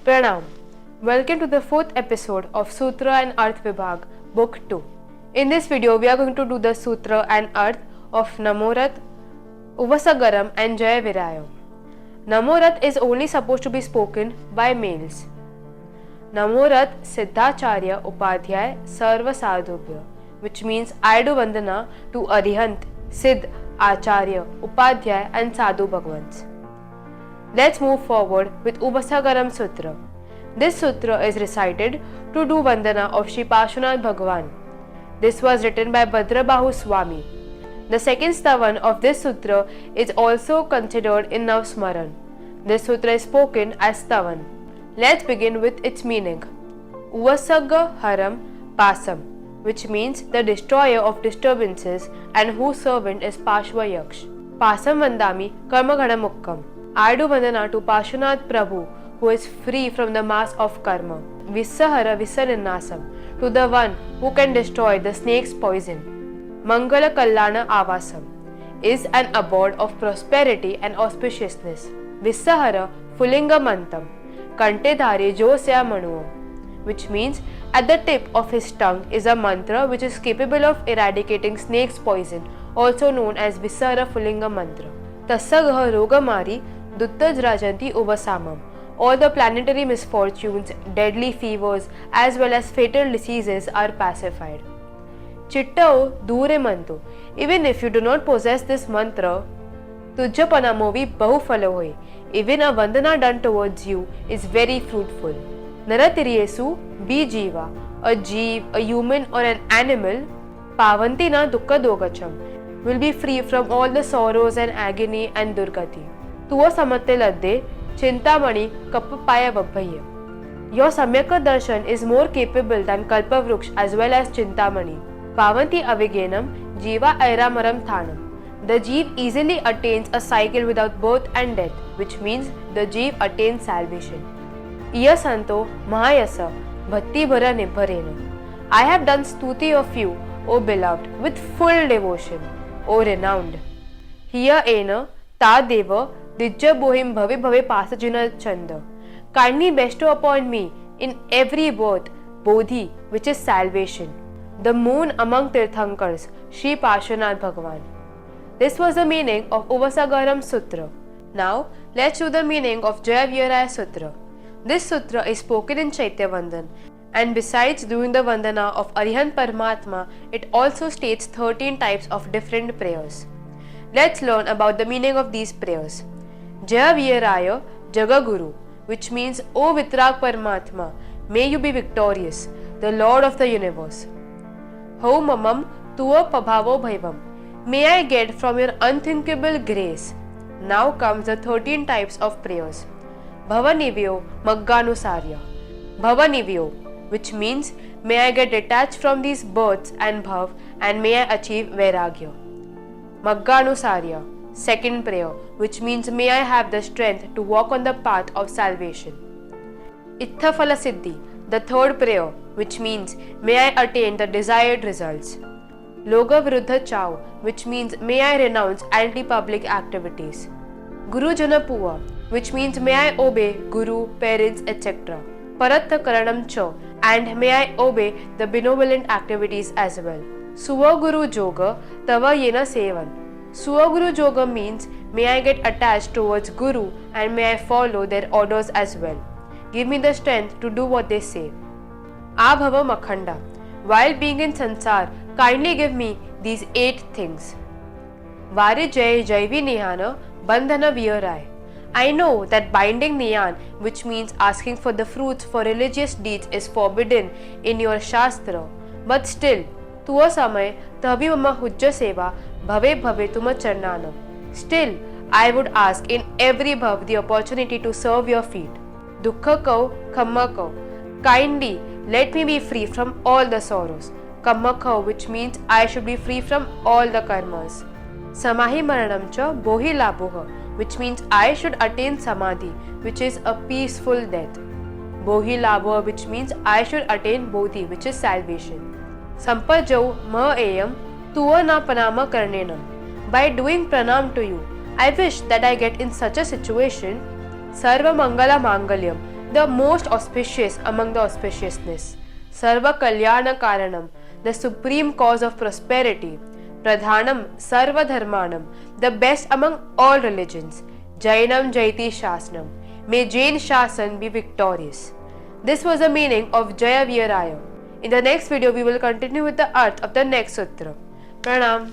Pranam. Welcome to the fourth episode of Sutra and Arth Vibhag, Book 2. In this video, we are going to do the Sutra and Arth of Namorath, Uvasagaram and Jaya Viraya. Namorath is only supposed to be spoken by males. Namorath Siddhacharya Upadhyay Sarva Sadhubhya, which means I do Vandana to Arihant, Siddh, Acharya, Upadhyay and Sadhu Bhagavans. Let's move forward with Uvasagaram Sutra. This sutra is recited to do Vandana of Shri Parshvanath Bhagavan. This was written by Bhadrabahu Swami. The second stavan of this sutra is also considered in Navsmaran. This sutra is spoken as stavan. Let's begin with its meaning. Uvasaga Haram Pasam, which means the destroyer of disturbances and whose servant is Parshva Yaksh. Pasam Vandami Karmaghana Mukkam. I do Vandana to Parshvanath Prabhu, who is free from the mass of karma. Vissahara Vissaninasam, to the one who can destroy the snake's poison. Mangala Kallana Avasam is an abode of prosperity and auspiciousness. Vissahara Pullinga Mantam, Kante Dhare Josya Manuam, which means at the tip of his tongue is a mantra which is capable of eradicating snake's poison, also known as Vissahara Pullinga Mantra. Tassagha Rogamari Duttaj Rajanti Uvasamam. All the planetary misfortunes, deadly fevers, as well as fatal diseases are pacified. Chittao Dure Mantu. Even if you do not possess this mantra, Tujjapanamovi Bahufala hoy. Even a vandana done towards you is very fruitful. Naratiryesu Bi Jiva. A jeev, a human or an animal, Pavantina Dukkha Dogacham, will be free from all the sorrows and agony and durgati. Tuva Samatte Ladde Chintamani Kappapaya Vabbhaya. Your Samyaka Darshan is more capable than Kalpavruksha as well as Chintamani. Pavanti Avigenam Jiva Airamaram Thanam. The jeev easily attains a cycle without birth and death, which means the jeev attains salvation. Iya Santo Mahayasa Bhakti Bhara Nibharena. I have done stuti of you, O beloved, with full devotion, O renowned. Hiya Ena Ta Deva Dijja Bohim Bhave Bhave Pasajina Chanda. Kindly bestow upon me in every birth Bodhi, which is salvation, the moon among Tirthankars, Shri Parshvanath Bhagavan. This was the meaning of Uvasagaram Sutra. Now, let's do the meaning of Jaya Viraya Sutra. This sutra is spoken in Chaitya Vandan, and besides doing the Vandana of Arihant Paramatma, it also states 13 types of different prayers. Let's learn about the meaning of these prayers. Jaya Viraya Jagaguru, which means O Vitrag Paramatma, may you be victorious, the Lord of the universe. Ho Mamam Tuva Pabhavo Bhaivam, may I get from your unthinkable grace. Now comes the 13 types of prayers. Bhavanivyo Magganusarya. Bhavanivyo, which means may I get detached from these births and bhav and may I achieve vairagya. Magganusarya, second prayer, which means may I have the strength to walk on the path of salvation. Ittha Siddhi, the third prayer, which means may I attain the desired results. Loga Viruddha Chau, which means may I renounce anti-public activities. Guru Jana Puva, which means may I obey Guru, parents, etc. Parattha Karanam Cha, and may I obey the benevolent activities as well. Suvaguru Joga Tava Yena Sevan. Suvaguru Joga means may I get attached towards Guru and may I follow their orders as well. Give me the strength to do what they say. Abhava Makhanda. While being in Sansar, kindly give me these 8 things. Varijay Jaivi Nihana Bandhana Viyarai. I know that binding Niyan, which means asking for the fruits for religious deeds, is forbidden in your Shastra, but still, Tuva Samay Tabi Mama Hujja Seva Bhave Bhave Tuma Charnana. Still, I would ask in every bhav the opportunity to serve your feet. Dukkha Kau, Khamma Kau. Kindly let me be free from all the sorrows. Kamma Kau, which means I should be free from all the karmas. Samahi Maranam Cha Bohi Labhoha, which means I should attain Samadhi, which is a peaceful death. Bohi Labhoha, which means I should attain Bodhi, which is salvation. Sampajau Ma Ayam Tuva Na Panama Karnenam. By doing pranam to you, I wish that I get in such a situation. Sarva Mangala Mangalyam the most auspicious among the auspiciousness, Sarva Kalyana Karanam, the supreme cause of prosperity, Pradhanam Sarva Dharmanam, the best among all religions, Jainam Jaiti Shasnam, may Jain Shasan be victorious. This was the meaning of Jaya Viraya. In the next video, we will continue with the arth of the next sutra. Pranam.